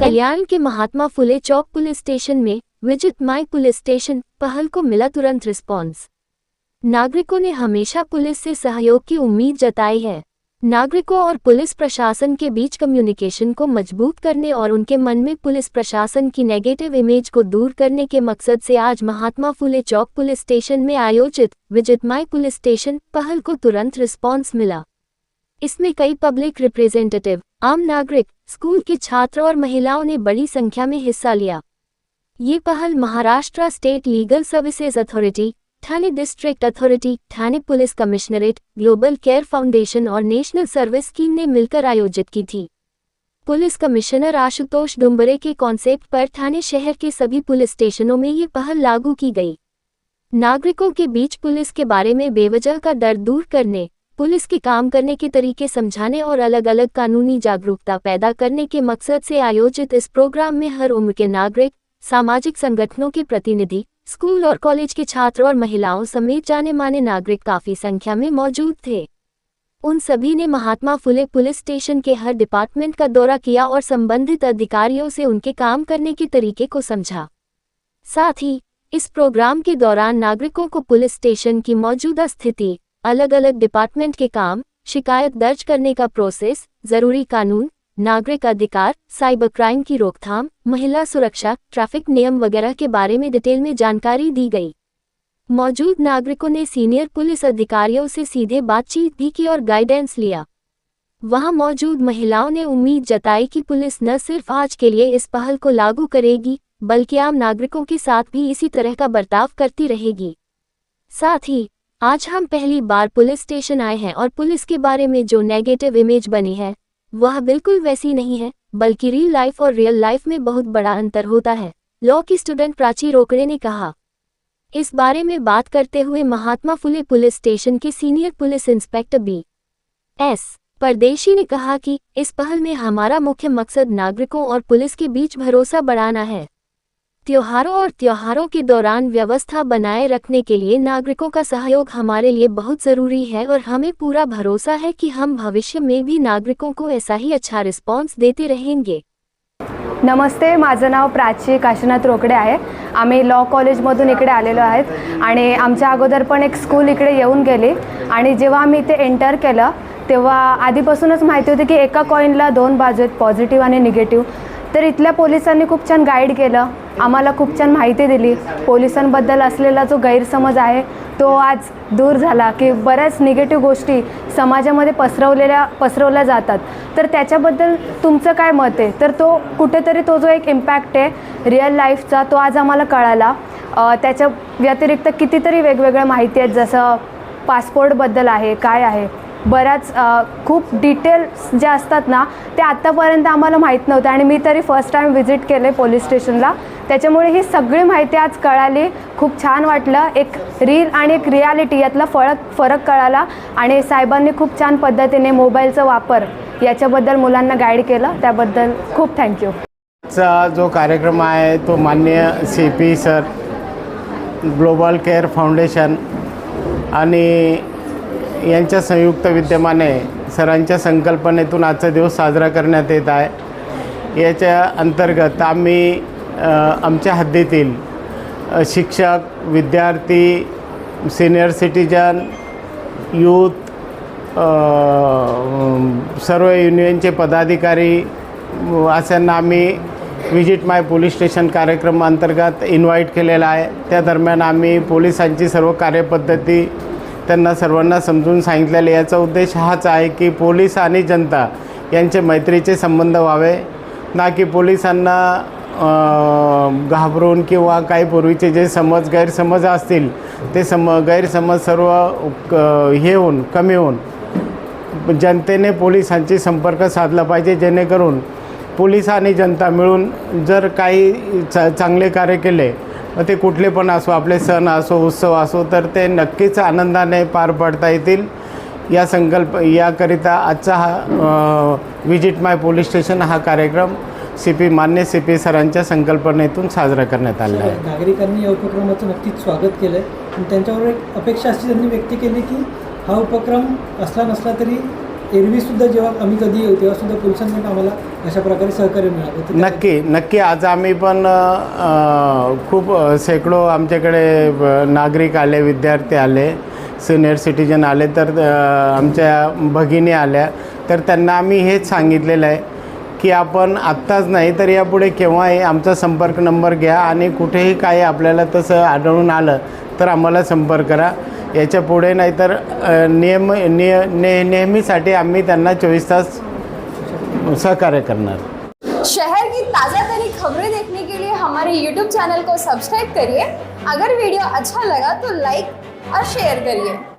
कल्याण के महात्मा फुले चौक police station में visit my police station पहल को मिला तुरंत रिस्पॉन्स। नागरिकों ने हमेशा पुलिस से सहयोग की उम्मीद जताई है। नागरिकों और पुलिस प्रशासन के बीच कम्युनिकेशन को मजबूत करने और उनके मन में पुलिस प्रशासन की नेगेटिव इमेज को दूर करने के मकसद से आज महात्मा फुले चौक पुलिस स्टेशन में आयोजित विजिट माई पुलिस स्टेशन पहल को तुरंत रिस्पॉन्स मिला। इसमें कई पब्लिक रिप्रेजेंटेटिव, आम नागरिक, स्कूल के छात्र और महिलाओं ने बड़ी संख्या में हिस्सा लिया। ये पहल Maharashtra state legal services authority, Thane district authority, Thane police commissionerate, global care foundation और नेशनल सर्विस स्कीम ने मिलकर आयोजित की थी। पुलिस कमिश्नर आशुतोष डुम्बरे के कॉन्सेप्ट पर ठाणे शहर के सभी पुलिस स्टेशनों में ये पहल लागू की गई। नागरिकों के बीच पुलिस के बारे में बेवजह का डर दूर करने, पुलिस के काम करने के तरीके समझाने और अलग अलग कानूनी जागरूकता पैदा करने के मकसद से आयोजित इस प्रोग्राम में हर उम्र के नागरिक, सामाजिक संगठनों के प्रतिनिधि, स्कूल और कॉलेज के छात्र और महिलाओं समेत जाने माने नागरिक काफी संख्या में मौजूद थे। उन सभी ने महात्मा फुले पुलिस स्टेशन के हर डिपार्टमेंट का दौरा किया और संबंधित अधिकारियों से उनके काम करने के तरीके को समझा। साथ ही इस प्रोग्राम के दौरान नागरिकों को पुलिस स्टेशन की मौजूदा स्थिति, अलग अलग डिपार्टमेंट के काम, शिकायत दर्ज करने का प्रोसेस, जरूरी कानून, नागरिक अधिकार, साइबर क्राइम की रोकथाम, महिला सुरक्षा, ट्रैफिक नियम वगैरह के बारे में डिटेल में जानकारी दी गई। मौजूद नागरिकों ने सीनियर पुलिस अधिकारियों से सीधे बातचीत भी की और गाइडेंस लिया। वहां मौजूद महिलाओं ने उम्मीद जताई कि पुलिस न सिर्फ आज के लिए इस पहल को लागू करेगी, बल्कि आम नागरिकों के साथ भी इसी तरह का बर्ताव करती रहेगी। साथ ही आज हम पहली बार पुलिस स्टेशन आए हैं और पुलिस के बारे में जो नेगेटिव इमेज बनी है वह बिल्कुल वैसी नहीं है, बल्कि रियल लाइफ और रियल लाइफ में बहुत बड़ा अंतर होता है, लॉ की स्टूडेंट प्राची रोकड़े ने कहा। इस बारे में बात करते हुए महात्मा फुले पुलिस स्टेशन के सीनियर पुलिस इंस्पेक्टर B.S. परदेशी ने कहा कि इस पहल में हमारा मुख्य मकसद नागरिकों और पुलिस के बीच भरोसा बढ़ाना है। त्योहारों के दौरान व्यवस्था बनाए रखने के लिए नागरिकों का सहयोग हमारे लिए बहुत ज़रूरी है और हमें पूरा भरोसा है कि हम भविष्य में भी नागरिकों को ऐसा ही अच्छा रिस्पॉन्स देते रहेंगे। नमस्ते, माझं नाव प्राची काशीनाथ रोकडे आहे। आम्ही लॉ कॉलेजमधून इकडे आलेलो आहेत आणि आमच्या अगोदर पण एक स्कूल इकडे येऊन गेली आणि जेव्हा आम्ही इथे एंटर केलं तेव्हा आधीपासूनच माहिती होती की एका कॉईनला दोन बाजू आहेत, पॉझिटिव्ह आणि निगेटिव्ह। तर इथल्या पोलिसांनी खूप छान गाईड केलं, आम्हाला खूप छान माहिती दिली। पोलिसांबद्दल असलेला जो गैरसमज आहे तो आज दूर झाला की बऱ्याच निगेटिव्ह गोष्टी समाजामध्ये पसरवल्या जातात। तर त्याच्याबद्दल तुमचं काय मत आहे? तर तो कुठेतरी तो जो एक इम्पॅक्ट आहे रिअल लाईफचा तो आज आम्हाला कळाला। त्याच्या व्यतिरिक्त कितीतरी वेगवेगळ्या माहिती आहेत, जसं पासपोर्टबद्दल आहे, काय आहे, बऱ्याच खूप डिटेल्स जे असतात ना ते आत्तापर्यंत आम्हाला माहीत नव्हते आणि मी तरी फर्स्ट टाइम व्हिजिट केले पोलीस स्टेशनला। त्याच्यामुळे ही सगळी माहिती आज कळाली, खूप छान वाटलं। एक रील आणि एक रियालिटी यातला फरक कळाला आणि साहेबांनी खूप छान पद्धतीने मोबाईलचा वापर याच्याबद्दल मुलांना गाईड केलं, त्याबद्दल खूप थँक्यू। चा जो कार्यक्रम आहे तो माननीय CP sir, global care foundation आणि यांच्या संयुक्त विद्यमाने सरांच्या संकल्पनेतून आजचा दिवस साजरा करण्यात येत आहे। याच्या अंतर्गत आम्ही आमच्या हद्दीतील शिक्षक, विद्यार्थी, सीनियर सिटीजन, यूथ, सर्व युनियनचे पदाधिकारी अशांना आम्ही विजिट माय पोलीस स्टेशन कार्यक्रम अंतर्गत इन्व्हाइट केलेला आहे। त्या दरम्यान आम्ही पोलिसांची सर्व कार्यपद्धती त्यांना सर्वांना समजून सांगितलेले। याचा उद्देश हाच आहे की पोलीस आणि जनता यांचे मैत्रीचे संबंध व्हावे, ना की पोलिसांना घाबरून किंवा काही पूर्वीचे जे गैरसमज असतील ते गैरसमज सर्व हे होऊन कमी होऊन जनतेने पोलिसांशी संपर्क साधला पाहिजे, जेणेकरून पोलीस आणि जनता मिळून जर काही चांगले कार्य केले ते कुठले पण असो, आपले सण असो, उत्सव असो, तर ते नक्कीच आनंदाने पार पाडता येतील। याकरिता आजचा हा विजिट माय पोलीस स्टेशन हा कार्यक्रम मान्य CP सरांच्या संकल्पनेतून साजरा करण्यात आला आहे। नागरिकांनी या उपक्रमाचं नक्कीच स्वागत केलं आहे आणि त्यांच्यावर एक अपेक्षा अशी त्यांनी व्यक्त केली की हा उपक्रम असला नसला तरी एरवीसुद्धा जेव्हा आम्ही कधी येऊ तेव्हासुद्धा पोलिसांकडून आम्हाला अशा प्रकारे सहकार्य मिळालं तर नक्की नक्की. आज आम्ही पण खूप शेकडो आमच्याकडे नागरिक आले, विद्यार्थी आले, सिनियर सिटीजन आले, तर आमच्या भगिनी आल्या, तर त्यांना आम्ही हेच सांगितलेलं आहे की आपण आत्ताच नाही तर यापुढे केव्हाही आमचा संपर्क नंबर घ्या आणि कुठेही काही आपल्याला तसं आढळून आलं तर आम्हाला संपर्क करा. याच्या पुढे नाही तर नेहमीसाठी आम्ही त्यांना 24 तास सहकार्य करणार. शहर की ताज़ा तरीन खबरें देखने के लिए हमारे YouTube चैनल को सब्सक्राइब करिए। अगर वीडियो अच्छा लगा तो लाइक और शेयर करिए।